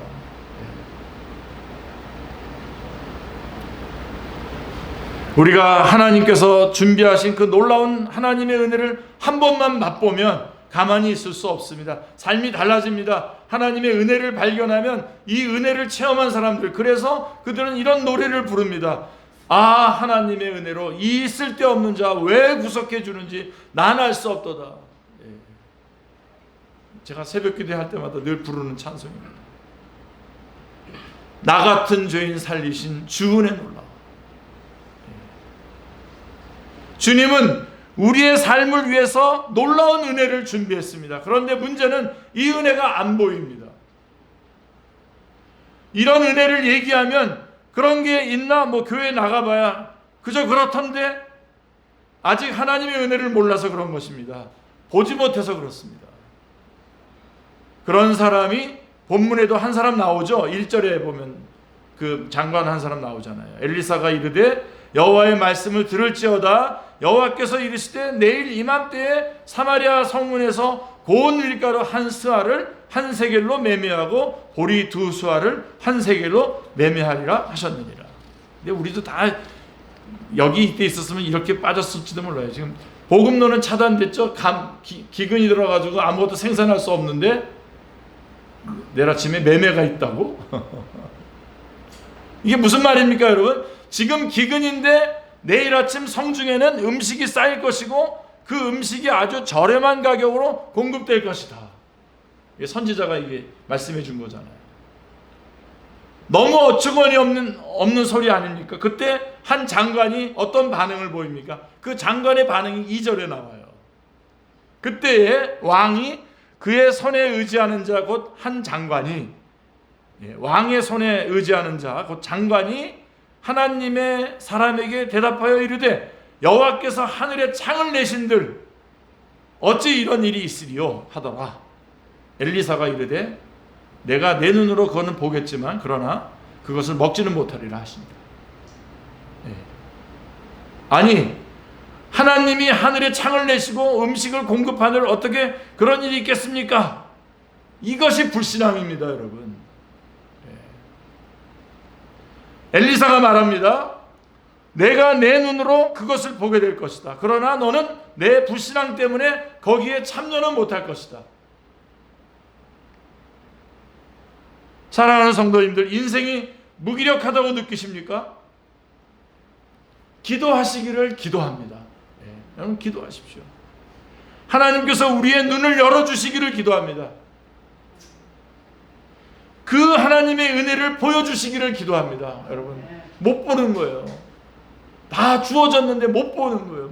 우리가 하나님께서 준비하신 그 놀라운 하나님의 은혜를 한 번만 맛보면 가만히 있을 수 없습니다. 삶이 달라집니다. 하나님의 은혜를 발견하면 이 은혜를 체험한 사람들, 그래서 그들은 이런 노래를 부릅니다. 하나님의 은혜로 이 쓸데없는 자 왜 구속해 주는지 난 알 수 없도다. 제가 새벽 기도할 때마다 늘 부르는 찬송입니다. 나 같은 죄인 살리신 주 은혜 놀라워. 주님은 우리의 삶을 위해서 놀라운 은혜를 준비했습니다. 그런데 문제는 이 은혜가 안 보입니다. 이런 은혜를 얘기하면 그런 게 있나? 뭐 교회 나가봐야 그저 그렇던데 아직 하나님의 은혜를 몰라서 그런 것입니다. 보지 못해서 그렇습니다. 그런 사람이 본문에도 한 사람 나오죠. 1절에 보면 그 장관 한 사람 나오잖아요. 엘리사가 이르되 여호와의 말씀을 들을지어다 여호와께서 이르시되 내일 이맘때에 사마리아 성문에서 고운 밀가루 한 스아를 한 세겔로 매매하고 보리 두 수아를 한 세겔로 매매하리라 하셨느니라. 근데 우리도 다 여기 이때 있었으면 이렇게 빠졌을지도 몰라요. 지금 보급로는 차단됐죠. 기근이 들어가지고 아무것도 생산할 수 없는데 내일 아침에 매매가 있다고? 이게 무슨 말입니까 여러분? 지금 기근인데 내일 아침 성중에는 음식이 쌓일 것이고 그 음식이 아주 저렴한 가격으로 공급될 것이다. 이게 선지자가 이게 말씀해 준 거잖아요. 너무 어처구니 없는 소리 아닙니까? 그때 한 장관이 어떤 반응을 보입니까? 그 장관의 반응이 2절에 나와요. 그때에 왕이 그의 손에 의지하는 자 곧 한 장관이 왕의 손에 의지하는 자 곧 장관이 하나님의 사람에게 대답하여 이르되 여호와께서 하늘에 창을 내신들 어찌 이런 일이 있으리요 하더라. 엘리사가 이르되 내가 내 눈으로 그거는 보겠지만 그러나 그것을 먹지는 못하리라 하십니다. 아니 하나님이 하늘에 창을 내시고 음식을 공급하늘 어떻게 그런 일이 있겠습니까? 이것이 불신앙입니다 여러분. 엘리사가 말합니다. 내가 내 눈으로 그것을 보게 될 것이다. 그러나 너는 내 불신앙 때문에 거기에 참여는 못할 것이다. 사랑하는 성도님들, 인생이 무기력하다고 느끼십니까? 기도하시기를 기도합니다. 여러분 기도하십시오. 하나님께서 우리의 눈을 열어주시기를 기도합니다. 그 하나님의 은혜를 보여주시기를 기도합니다. 여러분 못 보는 거예요. 다 주어졌는데 못 보는 거예요.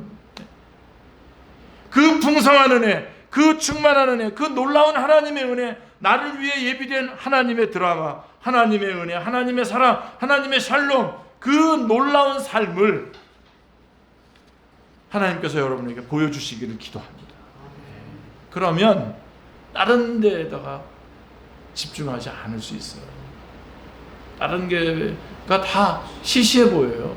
그 풍성한 은혜, 그 충만한 은혜, 그 놀라운 하나님의 은혜, 나를 위해 예비된 하나님의 드라마, 하나님의 은혜, 하나님의 사랑, 하나님의 샬롬, 그 놀라운 삶을 하나님께서 여러분에게 보여주시기를 기도합니다. 그러면 다른 데에다가 집중하지 않을 수 있어요. 다른 게가 다 시시해 보여요.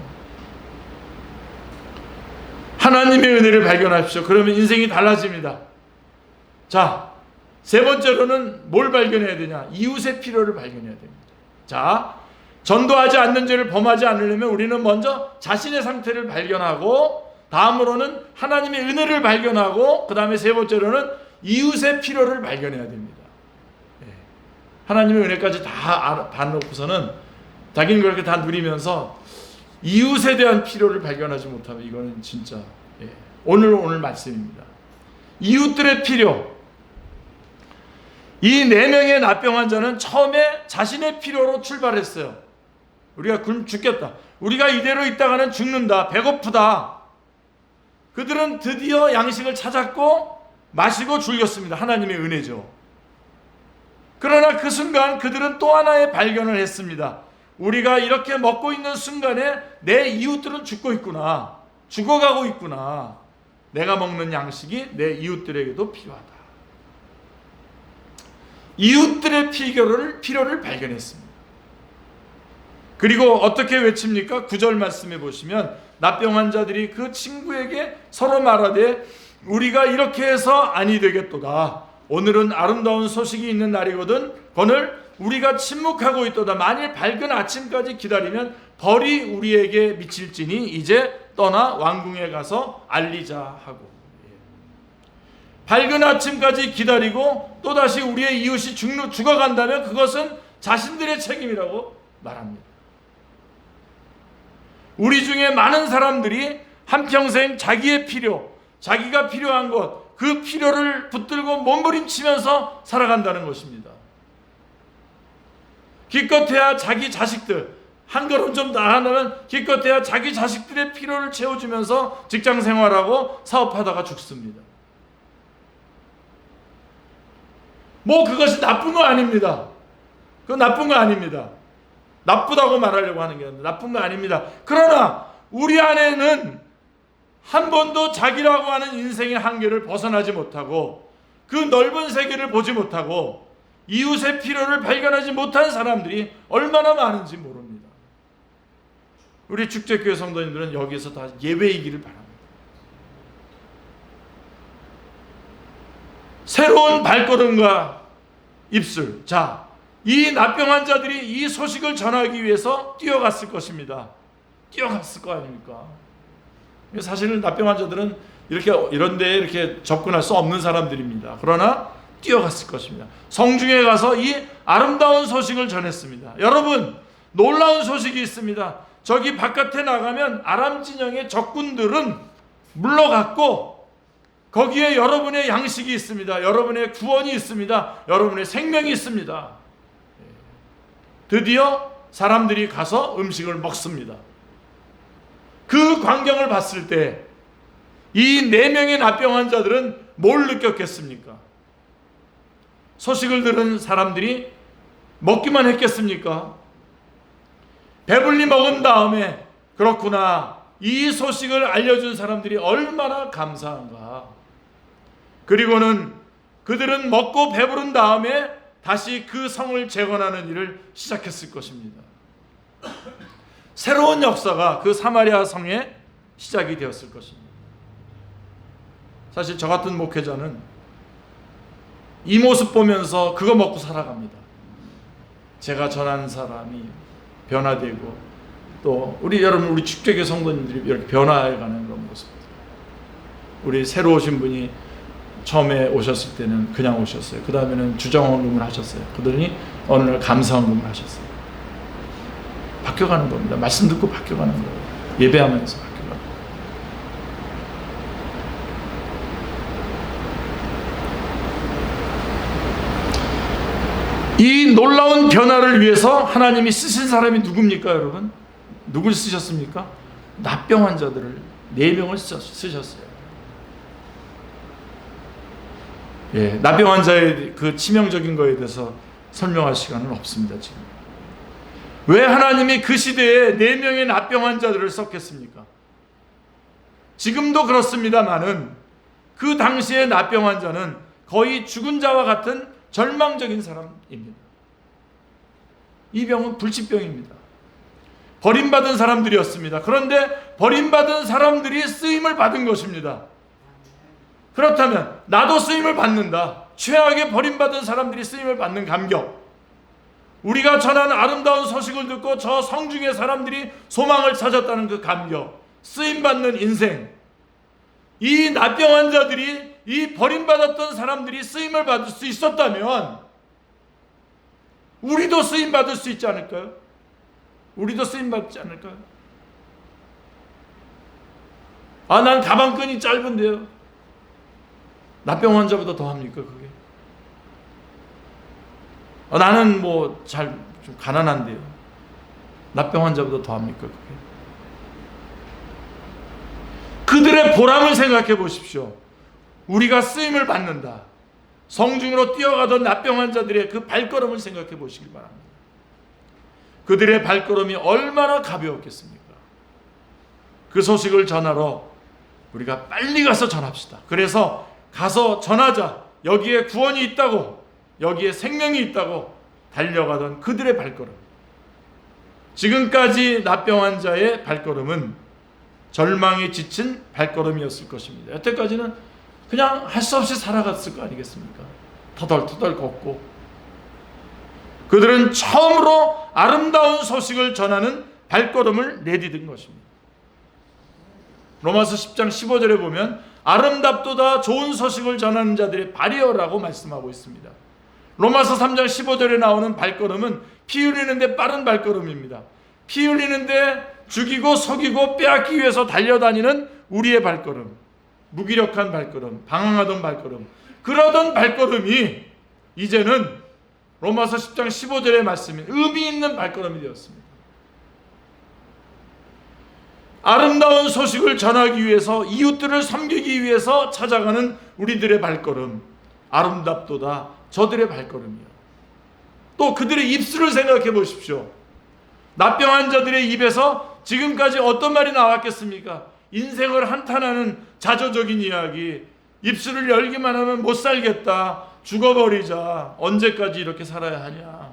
하나님의 은혜를 발견하십시오. 그러면 인생이 달라집니다. 자, 세 번째로는 뭘 발견해야 되냐? 이웃의 필요를 발견해야 됩니다. 자, 전도하지 않는 죄를 범하지 않으려면 우리는 먼저 자신의 상태를 발견하고, 다음으로는 하나님의 은혜를 발견하고, 그 다음에 세 번째로는 이웃의 필요를 발견해야 됩니다. 하나님의 은혜까지 다 봐놓고서는 자기는 그렇게 다 누리면서 이웃에 대한 필요를 발견하지 못하면 이거는 진짜 오늘 말씀입니다. 이웃들의 필요. 이 4명의 납병 환자는 처음에 자신의 필요로 출발했어요. 우리가 굶 죽겠다. 우리가 이대로 있다가는 죽는다. 배고프다. 그들은 드디어 양식을 찾았고 마시고 즐겼습니다. 하나님의 은혜죠. 그러나 그 순간 그들은 또 하나의 발견을 했습니다. 우리가 이렇게 먹고 있는 순간에 내 이웃들은 죽고 있구나. 죽어가고 있구나. 내가 먹는 양식이 내 이웃들에게도 필요하다. 이웃들의 필요를 발견했습니다. 그리고 어떻게 외칩니까? 9절 말씀해 보시면 납병 환자들이 그 친구에게 서로 말하되 우리가 이렇게 해서 아니 되겠도다. 오늘은 아름다운 소식이 있는 날이거든. 오늘 우리가 침묵하고 있도다. 만일 밝은 아침까지 기다리면 벌이 우리에게 미칠지니 이제 떠나 왕궁에 가서 알리자 하고. 밝은 아침까지 기다리고 또다시 우리의 이웃이 죽어간다면 그것은 자신들의 책임이라고 말합니다. 우리 중에 많은 사람들이 한평생 자기의 필요, 자기가 필요한 것, 그 필요를 붙들고 몸부림치면서 살아간다는 것입니다. 기껏해야 자기 자식들, 한 걸음 좀 나아가면 기껏해야 자기 자식들의 필요를 채워주면서 직장 생활하고 사업하다가 죽습니다. 뭐 그것이 나쁜 거 아닙니다. 그건 나쁜 거 아닙니다. 나쁘다고 말하려고 하는 게 아니라 나쁜 거 아닙니다. 그러나 우리 안에는 한 번도 자기라고 하는 인생의 한계를 벗어나지 못하고 그 넓은 세계를 보지 못하고 이웃의 필요를 발견하지 못한 사람들이 얼마나 많은지 모릅니다. 우리 축제교회 성도님들은 여기에서 다 예외이기를 바랍니다. 새로운 발걸음과 입술. 자, 이 납병 환자들이 이 소식을 전하기 위해서 뛰어갔을 것입니다. 뛰어갔을 거 아닙니까? 사실은 납병 환자들은 이런 데에 이렇게 접근할 수 없는 사람들입니다. 그러나 뛰어갔을 것입니다. 성중에 가서 이 아름다운 소식을 전했습니다. 여러분, 놀라운 소식이 있습니다. 저기 바깥에 나가면 아람 진영의 적군들은 물러갔고 거기에 여러분의 양식이 있습니다. 여러분의 구원이 있습니다. 여러분의 생명이 있습니다. 드디어 사람들이 가서 음식을 먹습니다. 그 광경을 봤을 때 이 4명의 납병 환자들은 뭘 느꼈겠습니까? 소식을 들은 사람들이 먹기만 했겠습니까? 배불리 먹은 다음에 그렇구나, 이 소식을 알려준 사람들이 얼마나 감사한가. 그리고는 그들은 먹고 배부른 다음에 다시 그 성을 재건하는 일을 시작했을 것입니다. 새로운 역사가 그 사마리아 성에 시작이 되었을 것입니다. 사실 저 같은 목회자는 이 모습 보면서 그거 먹고 살아갑니다. 제가 전한 사람이 변화되고 또 우리 축제교 성도님들이 이렇게 변화해가는 그런 모습들. 우리 새로 오신 분이 처음에 오셨을 때는 그냥 오셨어요. 그 다음에는 주정헌금을 하셨어요. 그러더니 어느 날 감사헌금을 하셨어요. 바뀌어가는 겁니다. 말씀 듣고 바뀌어가는 거예요. 예배하면서 바뀌어가는 거예요. 이 놀라운 변화를 위해서 하나님이 쓰신 사람이 누굽니까, 여러분? 누굴 쓰셨습니까? 납병 환자들을 4명을 쓰셨어요. 예, 납병 환자의 그 치명적인 거에 대해서 설명할 시간은 없습니다, 지금. 왜 하나님이 그 시대에 4명의 납병 환자들을 썼겠습니까? 지금도 그렇습니다만은 그 당시의 납병 환자는 거의 죽은 자와 같은 절망적인 사람입니다. 이 병은 불치병입니다. 버림받은 사람들이었습니다. 그런데 버림받은 사람들이 쓰임을 받은 것입니다. 그렇다면 나도 쓰임을 받는다. 최악의 버림받은 사람들이 쓰임을 받는 감격, 우리가 전하는 아름다운 소식을 듣고 저 성중의 사람들이 소망을 찾았다는 그 감격, 쓰임받는 인생, 이 나병 환자들이, 이 버림받았던 사람들이 쓰임을 받을 수 있었다면 우리도 쓰임받을 수 있지 않을까요? 우리도 쓰임받지 않을까요? 난 가방끈이 짧은데요. 나병 환자보다 더 합니까 그게? 나는 뭐 좀 가난한데요. 나병 환자보다 더 합니까 그게? 그들의 보람을 생각해 보십시오. 우리가 쓰임을 받는다. 성중으로 뛰어가던 나병 환자들의 그 발걸음을 생각해 보시기 바랍니다. 그들의 발걸음이 얼마나 가벼웠겠습니까? 그 소식을 전하러 우리가 빨리 가서 전합시다. 그래서 가서 전하자. 여기에 구원이 있다고, 여기에 생명이 있다고 달려가던 그들의 발걸음. 지금까지 나병 환자의 발걸음은 절망에 지친 발걸음이었을 것입니다. 여태까지는 그냥 할 수 없이 살아갔을 거 아니겠습니까? 터덜터덜 걷고. 그들은 처음으로 아름다운 소식을 전하는 발걸음을 내디딘 것입니다. 로마서 10장 15절에 보면 아름답도다 좋은 소식을 전하는 자들의 발이여라고 말씀하고 있습니다. 로마서 3장 15절에 나오는 발걸음은 피 흘리는데 빠른 발걸음입니다. 피 흘리는데 죽이고 속이고 빼앗기 위해서 달려다니는 우리의 발걸음, 무기력한 발걸음, 방황하던 발걸음, 그러던 발걸음이 이제는 로마서 10장 15절의 말씀인 의미 있는 발걸음이 되었습니다. 아름다운 소식을 전하기 위해서, 이웃들을 섬기기 위해서 찾아가는 우리들의 발걸음, 아름답도다 저들의 발걸음이요. 또 그들의 입술을 생각해 보십시오. 나병 환자들의 입에서 지금까지 어떤 말이 나왔겠습니까? 인생을 한탄하는 자조적인 이야기, 입술을 열기만 하면 못 살겠다, 죽어버리자, 언제까지 이렇게 살아야 하냐.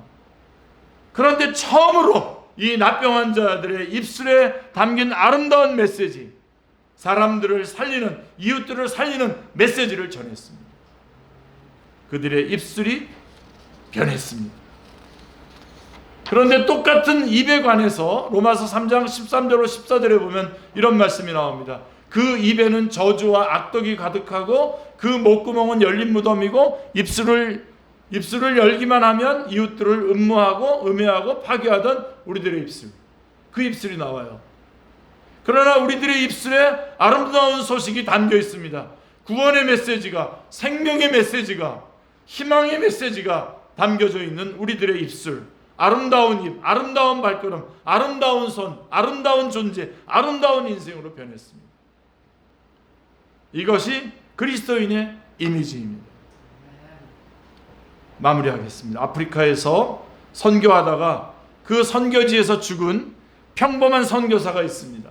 그런데 처음으로 이 나병 환자들의 입술에 담긴 아름다운 메시지, 사람들을 살리는, 이웃들을 살리는 메시지를 전했습니다. 그들의 입술이 변했습니다. 그런데 똑같은 입에 관해서 로마서 3장 13절로 14절에 보면 이런 말씀이 나옵니다. 그 입에는 저주와 악독이 가득하고 그 목구멍은 열린 무덤이고 입술을 열기만 하면 이웃들을 음모하고 음해하고 파괴하던 우리들의 입술, 그 입술이 나와요. 그러나 우리들의 입술에 아름다운 소식이 담겨 있습니다. 구원의 메시지가, 생명의 메시지가, 희망의 메시지가 담겨져 있는 우리들의 입술, 아름다운 입, 아름다운 발걸음, 아름다운 손, 아름다운 존재, 아름다운 인생으로 변했습니다. 이것이 그리스도인의 이미지입니다. 마무리하겠습니다. 아프리카에서 선교하다가 그 선교지에서 죽은 평범한 선교사가 있습니다.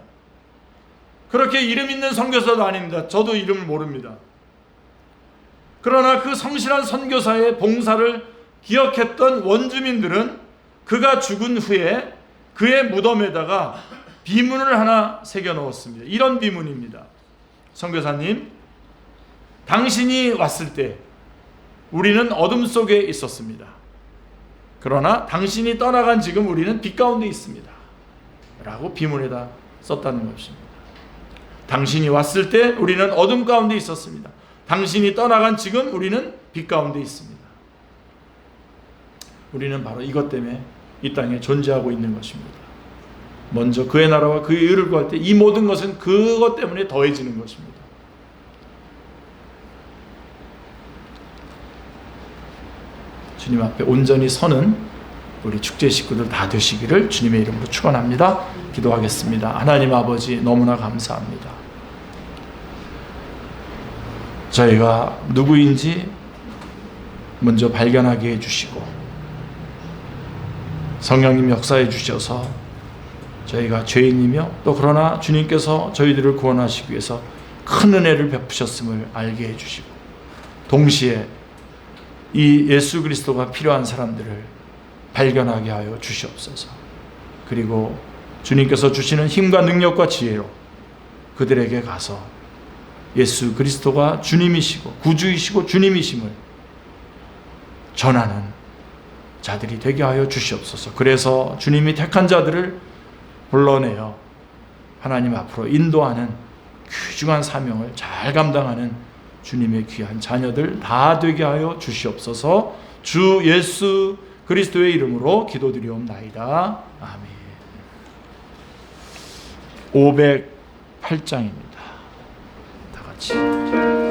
그렇게 이름 있는 선교사도 아닙니다. 저도 이름을 모릅니다. 그러나 그 성실한 선교사의 봉사를 기억했던 원주민들은 그가 죽은 후에 그의 무덤에다가 비문을 하나 새겨 넣었습니다. 이런 비문입니다. 선교사님, 당신이 왔을 때 우리는 어둠 속에 있었습니다. 그러나 당신이 떠나간 지금 우리는 빛 가운데 있습니다. 라고 비문에다 썼다는 것입니다. 당신이 왔을 때 우리는 어둠 가운데 있었습니다. 당신이 떠나간 지금 우리는 빛 가운데 있습니다. 우리는 바로 이것 때문에 이 땅에 존재하고 있는 것입니다. 먼저 그의 나라와 그의 의를 구할 때 이 모든 것은 그것 때문에 더해지는 것입니다. 주님 앞에 온전히 서는 우리 축제 식구들 다 되시기를 주님의 이름으로 축원합니다. 기도하겠습니다. 하나님 아버지, 너무나 감사합니다. 저희가 누구인지 먼저 발견하게 해주시고 성령님 역사해 주셔서 저희가 죄인이며 또 그러나 주님께서 저희들을 구원하시기 위해서 큰 은혜를 베푸셨음을 알게 해주시고 동시에 이 예수 그리스도가 필요한 사람들을 발견하게 하여 주시옵소서. 그리고 주님께서 주시는 힘과 능력과 지혜로 그들에게 가서 예수 그리스도가 주님이시고 구주이시고 주님이심을 전하는 자들이 되게 하여 주시옵소서. 그래서 주님이 택한 자들을 불러내어 하나님 앞으로 인도하는 귀중한 사명을 잘 감당하는 주님의 귀한 자녀들 다 되게 하여 주시옵소서. 주 예수 그리스도의 이름으로 기도드리옵나이다. 아멘. 508장입니다. 다 같이.